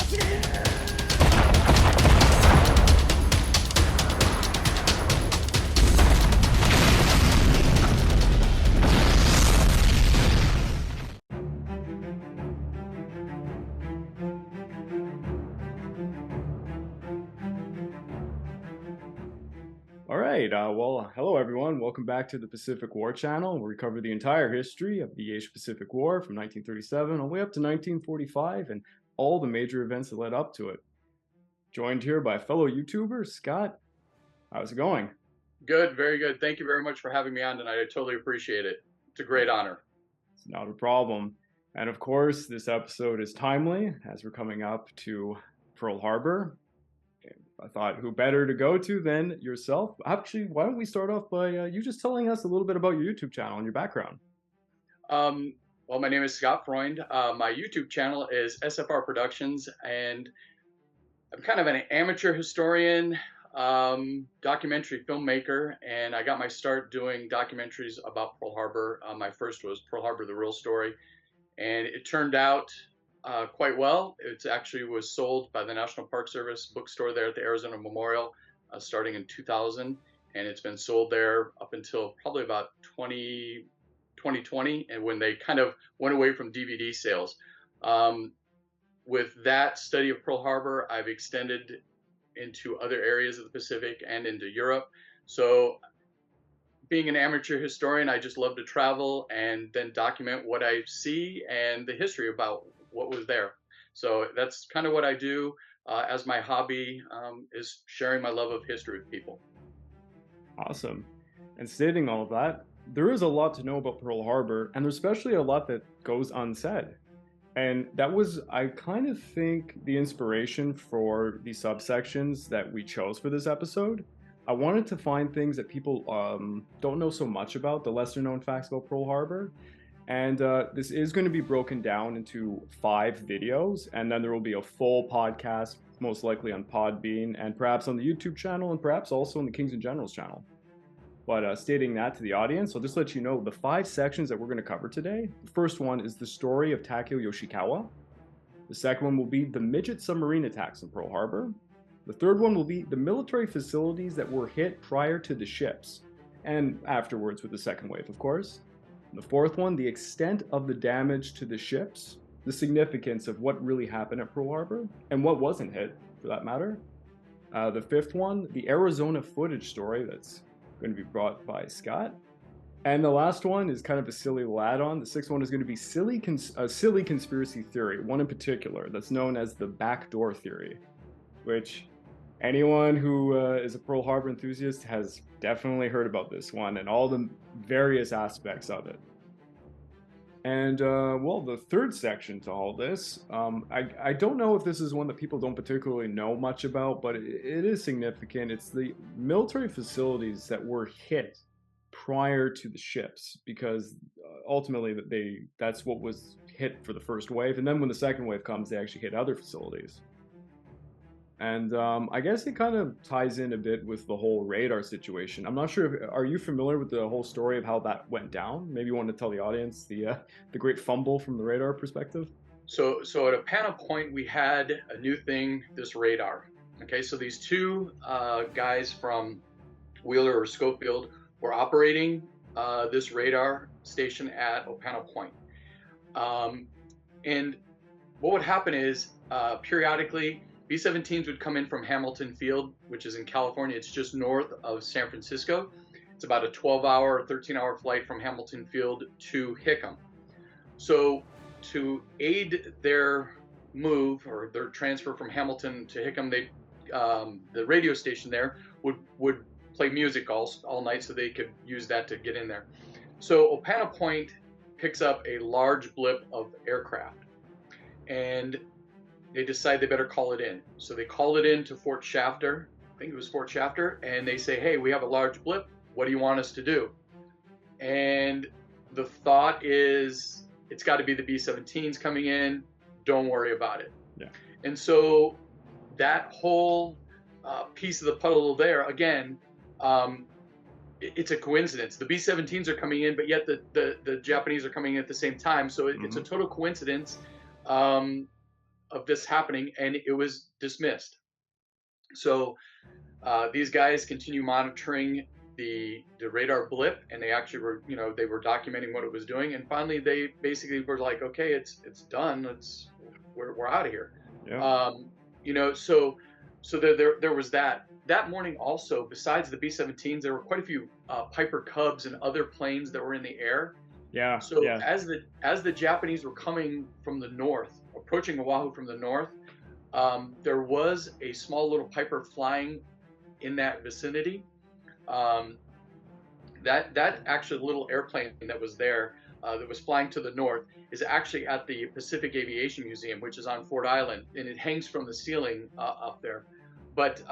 All right. Well, hello everyone. Welcome back to the Pacific War Channel, where we cover the entire history of the Asia-Pacific War from 1937 all the way up to 1945 and all the major events that led up to it. Joined here by fellow YouTuber Scott. How's it going? Good, very good. Thank you very much for having me on tonight. I totally appreciate it. It's a great honor. It's not a problem. And of course, this episode is timely as we're coming up to Pearl Harbor. I thought, who better to go to than yourself? Actually, why don't we start off by you just telling us a little bit about your YouTube channel and your background? Well, my name is Scott Freund. My YouTube channel is SFR Productions, and I'm kind of an amateur historian, documentary filmmaker, and I got my start doing documentaries about Pearl Harbor. My first was Pearl Harbor, the Real Story, and it turned out quite well. It actually was sold by the National Park Service bookstore there at the Arizona Memorial starting in 2000, and it's been sold there up until probably about 2020, and when they kind of went away from DVD sales. With that study of Pearl Harbor, I've extended into other areas of the Pacific and into Europe. So being an amateur historian, I just love to travel and then document what I see and the history about what was there. So that's kind of what I do as my hobby, is sharing my love of history with people. Awesome. And stating all of that, there is a lot to know about Pearl Harbor, and there's especially a lot that goes unsaid. And that was, I kind of think, the inspiration for the subsections that we chose for this episode. I wanted to find things that people don't know so much about, the lesser known facts about Pearl Harbor. And this is going to be broken down into 5 videos, and then there will be a full podcast, most likely on Podbean, and perhaps on the YouTube channel, and perhaps also on the Kings and Generals channel. But stating that to the audience, I'll just let you know the 5 sections that we're going to cover today. The first one is the story of Takeo Yoshikawa. The second one will be the Midget Submarine attacks in Pearl Harbor. The third one will be the military facilities that were hit prior to the ships, and afterwards with the second wave, of course. The fourth one, the extent of the damage to the ships, the significance of what really happened at Pearl Harbor, and what wasn't hit, for that matter. The fifth one, the Arizona footage story that's going to be brought by Scott. And the last one is kind of a silly little add-on. The sixth one is going to be a silly conspiracy theory, one in particular that's known as the backdoor theory, which anyone who is a Pearl Harbor enthusiast has definitely heard about this one and all the various aspects of it. And well, the third section to all this, I don't know if this is one that people don't particularly know much about, but it is significant. It's the military facilities that were hit prior to the ships, because ultimately that's what was hit for the first wave. And then when the second wave comes, they actually hit other facilities. And I guess it kind of ties in a bit with the whole radar situation. I'm not sure are you familiar with the whole story of how that went down? Maybe you want to tell the audience the great fumble from the radar perspective. So at Opana Point, we had a new thing, this radar. Okay, so these two guys from Wheeler or Schofield were operating this radar station at Opana Point. And what would happen is periodically B-17s would come in from Hamilton Field, which is in California. It's just north of San Francisco. It's about a 12-hour, 13-hour flight from Hamilton Field to Hickam. So to aid their move or their transfer from Hamilton to Hickam, the radio station there would play music all night, so they could use that to get in there. So Opana Point picks up a large blip of aircraft, and they decide they better call it in. So they call it in to Fort Shafter. I think it was Fort Shafter. And they say, hey, we have a large blip. What do you want us to do? And the thought is, it's got to be the B-17s coming in. Don't worry about it. Yeah. And so that whole piece of the puzzle there, again, it's a coincidence. The B-17s are coming in, but yet the Japanese are coming in at the same time. So it's a total coincidence of this happening, and it was dismissed. So these guys continue monitoring the radar blip, and they actually were, they were documenting what it was doing, and finally they basically were like, okay, it's done. We're out of here. Yeah. Um, so there was that morning also. Besides the B-17s, there were quite a few Piper Cubs and other planes that were in the air. Yeah. So Yeah. as the Japanese were coming from the north, approaching Oahu from the north, there was a small little Piper flying in that vicinity. Um, that actually little airplane that was there, that was flying to the north, is actually at the Pacific Aviation Museum, which is on Ford Island, and it hangs from the ceiling up there. But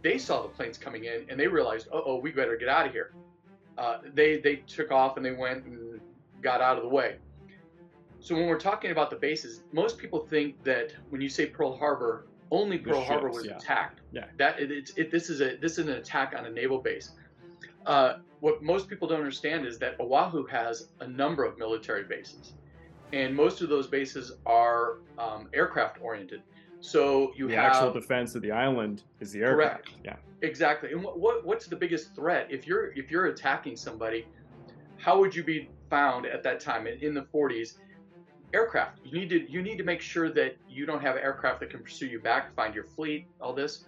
they saw the planes coming in, and they realized, oh, we better get out of here. They took off and they went and got out of the way. So when we're talking about the bases, most people think that when you say Pearl Harbor, only Pearl Harbor was attacked. Yeah. This is an attack on a naval base. What most people don't understand is that Oahu has a number of military bases, and most of those bases are aircraft oriented. So you the have actual defense of the island is the aircraft. Correct. Yeah. Exactly. And what's the biggest threat if you're attacking somebody? How would you be found at that time in the 40s? Aircraft. You need to make sure that you don't have aircraft that can pursue you back, find your fleet, all this.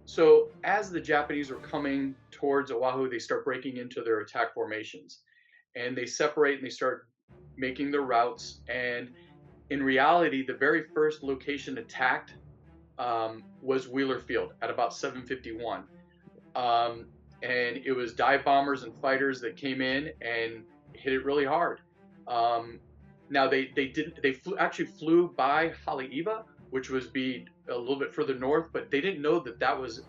So as the Japanese were coming towards Oahu, they start breaking into their attack formations, and they separate and they start making their routes. And in reality, the very first location attacked was Wheeler Field at about 7:51, and it was dive bombers and fighters that came in and hit it really hard. Now they flew by Haleiwa, which was a little bit further north, but they didn't know that was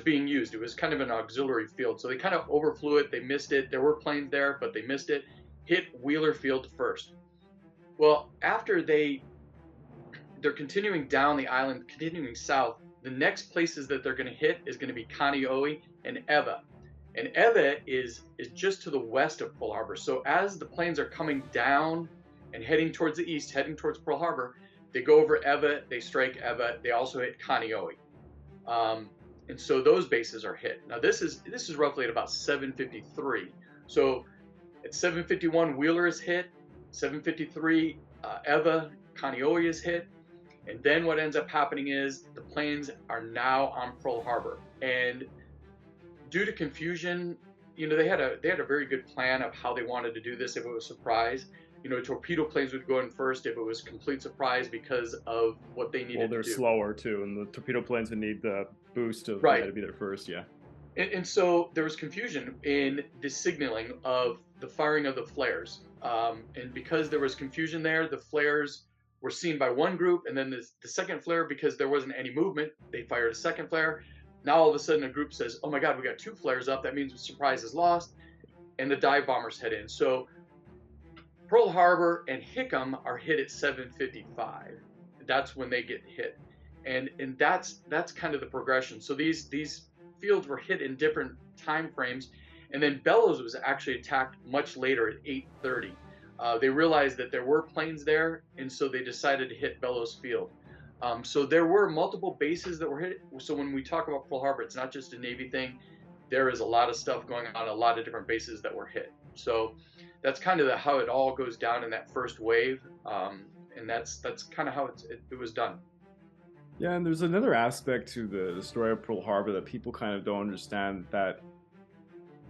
being used. It was kind of an auxiliary field, so they kind of overflew it. They missed it. There were planes there, but they missed it. Hit Wheeler Field first. Well, after they're continuing down the island, continuing south, the next places that they're going to hit is going to be Kanoehe and Ewa. And Ewa is just to the west of Pearl Harbor. So as the planes are coming down and heading towards the east, heading towards Pearl Harbor, they go over Ewa, they strike Ewa, they also hit Kanoehe. And so those bases are hit. Now this is roughly at about 7:53. So at 7:51, Wheeler is hit. 7:53, Ewa, Kanoehe is hit. And then what ends up happening is the planes are now on Pearl Harbor. And due to confusion, they had a very good plan of how they wanted to do this if it was a surprise. Torpedo planes would go in first if it was complete surprise because of what they needed to do. Well, they're slower too, and the torpedo planes would need the boost of right. To be there first, yeah. And so there was confusion in the signaling of the firing of the flares. And because there was confusion there, the flares were seen by one group, and then the second flare, because there wasn't any movement, they fired a second flare. Now all of a sudden a group says, oh my God, we got two flares up. That means surprise is lost. And the dive bombers head in. So Pearl Harbor and Hickam are hit at 7:55. That's when they get hit. And that's kind of the progression. So these fields were hit in different time frames. And then Bellows was actually attacked much later at 8:30. They realized that there were planes there, and so they decided to hit Bellows Field. So there were multiple bases that were hit. So when we talk about Pearl Harbor, it's not just a Navy thing. There is a lot of stuff going on, a lot of different bases that were hit. So that's kind of how it all goes down in that first wave, and that's kind of how it was done. Yeah, and there's another aspect to the story of Pearl Harbor that people kind of don't understand, that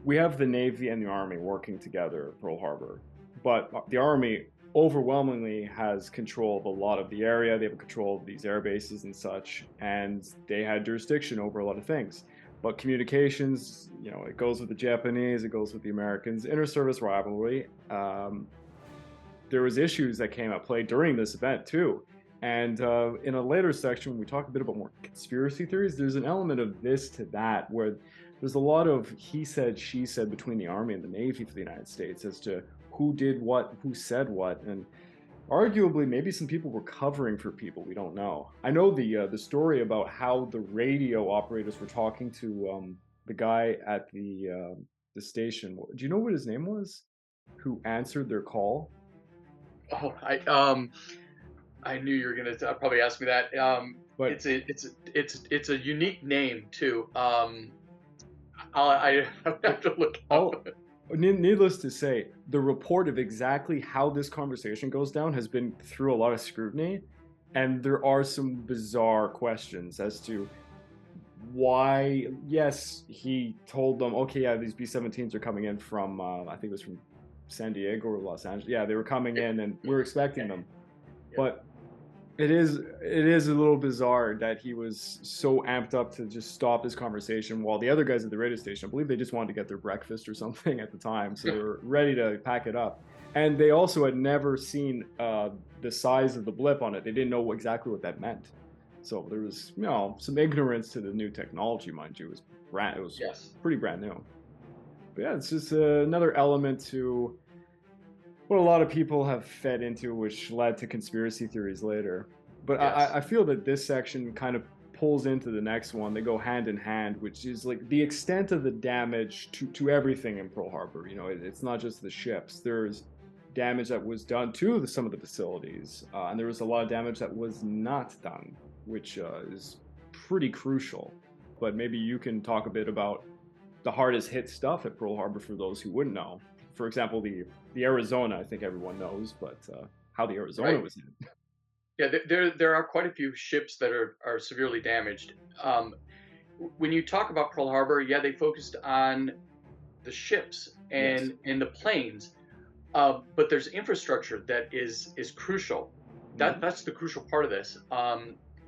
we have the Navy and the Army working together at Pearl Harbor, but the Army overwhelmingly has control of a lot of the area. They have control of these air bases and such, and they had jurisdiction over a lot of things. But communications, it goes with the Japanese, it goes with the Americans, inter-service rivalry. There was issues that came at play during this event too. And in a later section, when we talk a bit about more conspiracy theories, there's an element of this to that, where there's a lot of he said, she said between the Army and the Navy for the United States as to who did what, who said what, and arguably maybe some people were covering for people, we don't know. I know the story about how the radio operators were talking to the guy at the station. Do you know what his name was, who answered their call? Oh, I knew you were gonna probably ask me that. But It's a unique name too. I have to look up. all needless to say, the report of exactly how this conversation goes down has been through a lot of scrutiny, and there are some bizarre questions as to why. Yes, he told them, okay, yeah, these B-17s are coming in from, I think it was from San Diego or Los Angeles. Yeah, they were coming in, and we're expecting them. Yeah. But it is a little bizarre that he was so amped up to just stop this conversation while the other guys at the radio station, I believe they just wanted to get their breakfast or something at the time, so they were ready to pack it up. And they also had never seen the size of the blip on it. They didn't know exactly what that meant. So there was, some ignorance to the new technology, mind you. It was Yes. pretty brand new. But yeah, it's just another element to what a lot of people have fed into, which led to conspiracy theories later. But Yes. I feel that this section kind of pulls into the next one. They go hand in hand, which is like the extent of the damage to everything in Pearl Harbor. It's not just the ships. There's damage that was done to some of the facilities, and there was a lot of damage that was not done, which is pretty crucial. But maybe you can talk a bit about the hardest hit stuff at Pearl Harbor for those who wouldn't know. For example, the Arizona, I think everyone knows, but how the Arizona Right. was hit. Yeah. There are quite a few ships that are severely damaged. When you talk about Pearl Harbor, yeah, they focused on the ships Yes. and the planes, but there's infrastructure that is crucial. Mhm. That's the crucial part of this.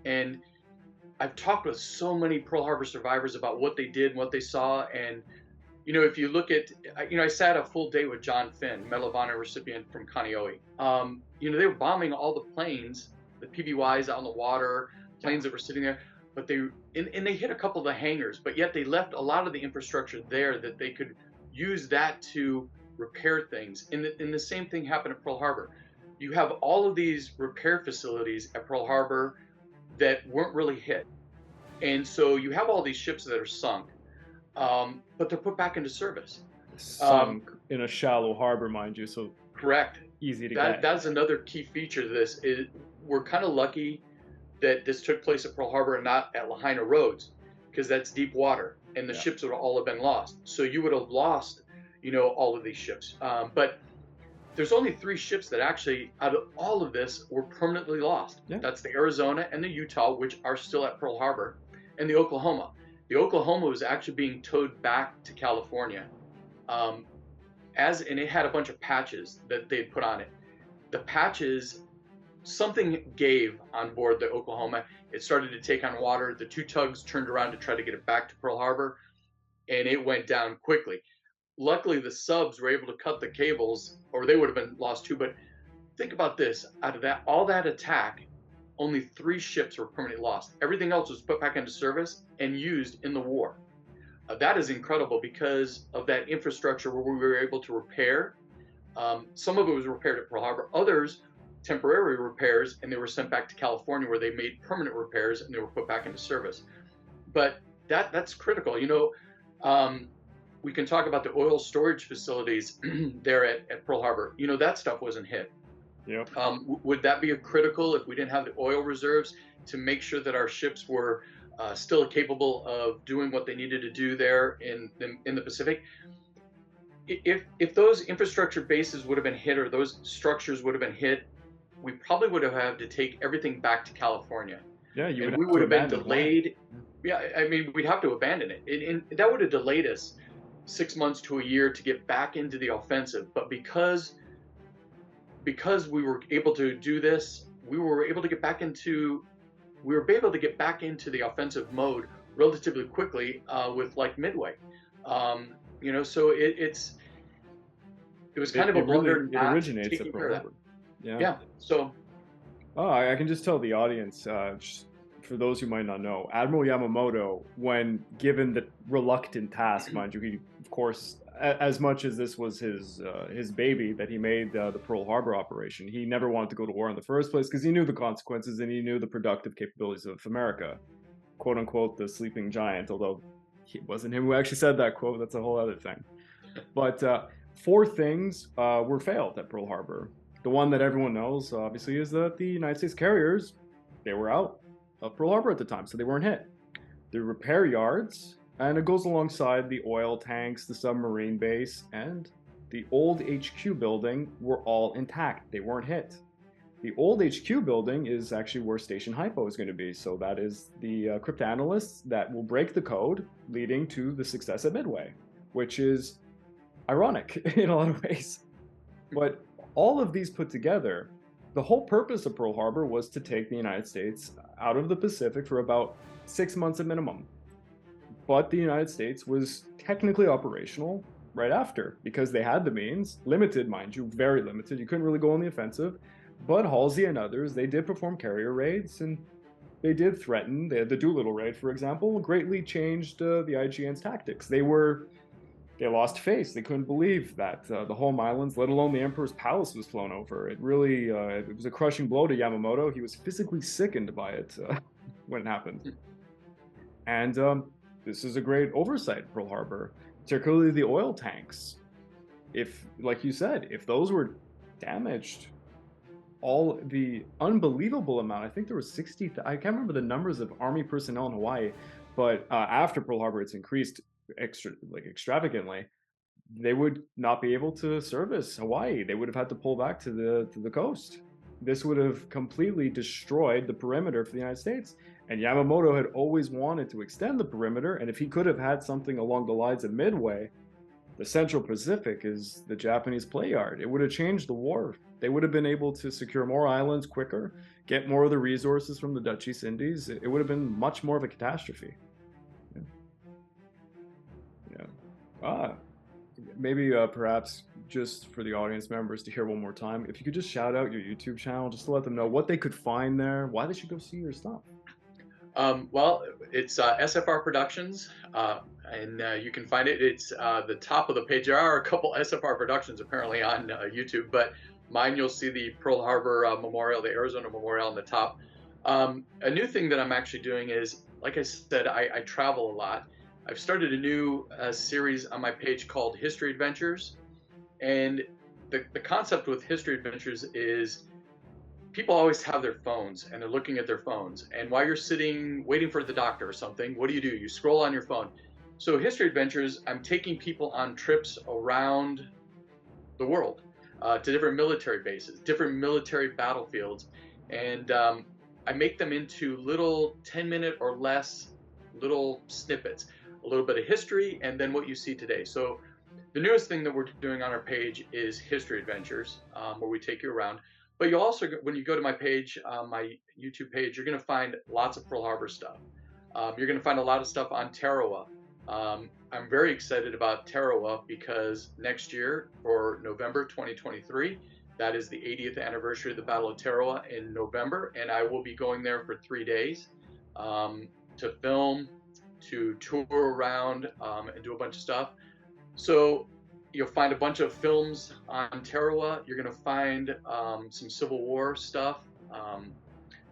And I've talked with so many Pearl Harbor survivors about what they did, what they saw, and if you look at, I sat a full day with John Finn, Medal of Honor recipient from Kanoehe. They were bombing all the planes, the PBYs out in the water, Yeah. planes that were sitting there, but they hit a couple of the hangars, but yet they left a lot of the infrastructure there that they could use that to repair things. And the same thing happened at Pearl Harbor. You have all of these repair facilities at Pearl Harbor that weren't really hit. And so you have all these ships that are sunk, but they're put back into service. Um, Sunk in a shallow harbor, mind you, so correct. easy to That get. that's another key feature of this. We're kind of lucky that this took place at Pearl Harbor and not at Lahaina Roads, because that's deep water, and the Yeah. ships would all have been lost. So you would have lost, all of these ships. But there's only 3 ships that actually, out of all of this, were permanently lost. Yeah. That's the Arizona and the Utah, which are still at Pearl Harbor, and the Oklahoma. The Oklahoma was actually being towed back to California, um, and it had a bunch of patches that they'd put on it. The patches, something gave on board the Oklahoma. It started to take on water. The 2 tugs turned around to try to get it back to Pearl Harbor, and it went down quickly. Luckily, the subs were able to cut the cables, or they would have been lost too. But think about this: out of all that attack, only 3 ships were permanently lost. Everything else was put back into service and used in the war. That is incredible because of that infrastructure where we were able to repair. Some of it was repaired at Pearl Harbor, others temporary repairs, and they were sent back to California where they made permanent repairs and they were put back into service. But that's critical. We can talk about the oil storage facilities there at Pearl Harbor. That stuff wasn't hit. Yep. Would that be critical if we didn't have the oil reserves to make sure that our ships were still capable of doing what they needed to do there in the Pacific? If those infrastructure bases would have been hit, or those structures would have been hit, we probably would have had to take everything back to California. Yeah, you would And we have would to have been abandon delayed. land. Yeah, I mean, we'd have to abandon it. And that would have delayed us 6 months to a year to get back into the offensive. But because we were able to do this, we were able to get back into the offensive mode relatively quickly with like Midway. So it was kind of a blunder It not originates at taking care Pearl of that. Harbor. Yeah. Yeah. So Oh, I can just tell the audience, just for those who might not know, Admiral Yamamoto, when given the reluctant task, mind you, he, of course, as much as this was his baby that he made the Pearl Harbor operation, he never wanted to go to war in the first place because he knew the consequences and he knew the productive capabilities of America, quote unquote, the sleeping giant. Although it wasn't him who actually said that quote, that's a whole other thing. But 4 things were failed at Pearl Harbor. The one that everyone knows, obviously, is that the United States carriers, they were out of Pearl Harbor at the time, so they weren't hit. The repair yards, and it goes alongside the oil tanks, the submarine base, and the old HQ building were all intact. They weren't hit. The old HQ building is actually where Station Hypo is going to be. So that is the cryptanalysts that will break the code, leading to the success at Midway, which is ironic in a lot of ways. But all of these put together, the whole purpose of Pearl Harbor was to take the United States out of the Pacific for about 6 months at minimum. But the United States was technically operational right after because they had the means, limited, mind you, very limited. You couldn't really go on the offensive. But Halsey and others, they did perform carrier raids and they did threaten. The Doolittle raid, for example, greatly changed the IGN's tactics. They lost face. They couldn't believe that the home islands, let alone the Emperor's palace, was flown over. It really it was a crushing blow to Yamamoto. He was physically sickened by it when it happened. And this is a great oversight, Pearl Harbor, particularly the oil tanks. If, like you said, if those were damaged, all the unbelievable amount, I think there was 60, I can't remember the numbers of Army personnel in Hawaii, but after Pearl Harbor, it's increased extravagantly. They would not be able to service Hawaii. They would have had to pull back to the coast. This would have completely destroyed the perimeter for the United States. And Yamamoto had always wanted to extend the perimeter, and if he could have had something along the lines of Midway, the Central Pacific is the Japanese play yard. It would have changed the war. They would have been able to secure more islands quicker, get more of the resources from the Dutch East Indies. It would have been much more of a catastrophe. Yeah. Maybe perhaps just for the audience members to hear one more time, if you could just shout out your YouTube channel, just to let them know what they could find there, why they should go see your stuff. Well, it's SFR Productions, and you can find it. It's the top of the page. There are a couple SFR Productions apparently on YouTube, but mine you'll see the Pearl Harbor Memorial, the Arizona Memorial on the top. A new thing that I'm actually doing is, like I said, I travel a lot. I've started a new series on my page called History Adventures, and the concept with History Adventures is people always have their phones and they're looking at their phones, and while you're sitting waiting for the doctor or something, what do? You scroll on your phone. So History Adventures, I'm taking people on trips around the world to different military bases, different military battlefields, and I make them into little 10-minute or less little snippets, a little bit of history, and then what you see today. So the newest thing that we're doing on our page is History Adventures, where we take you around. But you'll also, when you go to my page, my YouTube page, you're going to find lots of Pearl Harbor stuff. You're going to find a lot of stuff on Tarawa. I'm very excited about Tarawa because next year, for November 2023, that is the 80th anniversary of the Battle of Tarawa in November, and I will be going there for 3 days to film, to tour around, and do a bunch of stuff. So you'll find a bunch of films on Tarawa. You're going to find some Civil War stuff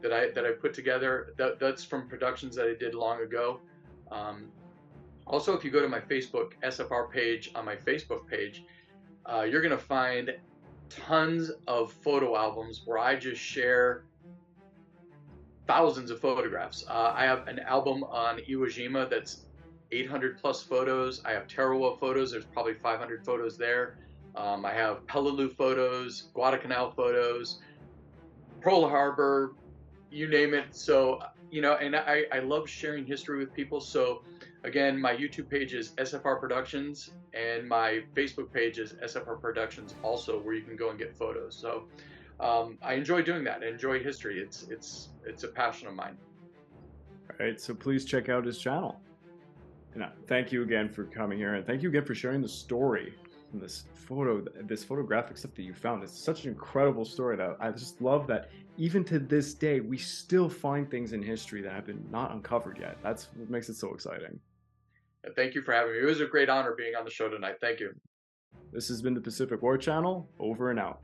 that I put together. That's from productions that I did long ago. Also, if you go to my Facebook SFR page, on my Facebook page, you're going to find tons of photo albums where I just share thousands of photographs. I have an album on Iwo Jima that's 800 plus photos. I have Tarawa photos. There's probably 500 photos there. I have Peleliu photos, Guadalcanal photos, Pearl Harbor, you name it. So, and I love sharing history with people. So again, my YouTube page is SFR Productions, and my Facebook page is SFR Productions also, where you can go and get photos. So I enjoy doing that. I enjoy history. It's a passion of mine. All right, so please check out his channel. And thank you again for coming here, and thank you again for sharing the story and this photographic stuff that you found. It's such an incredible story that I just love that even to this day we still find things in history that have been not uncovered yet. That's what makes it so exciting. And thank you for having me. It was a great honor being on the show tonight. Thank you. This has been the Pacific War Channel, over and out.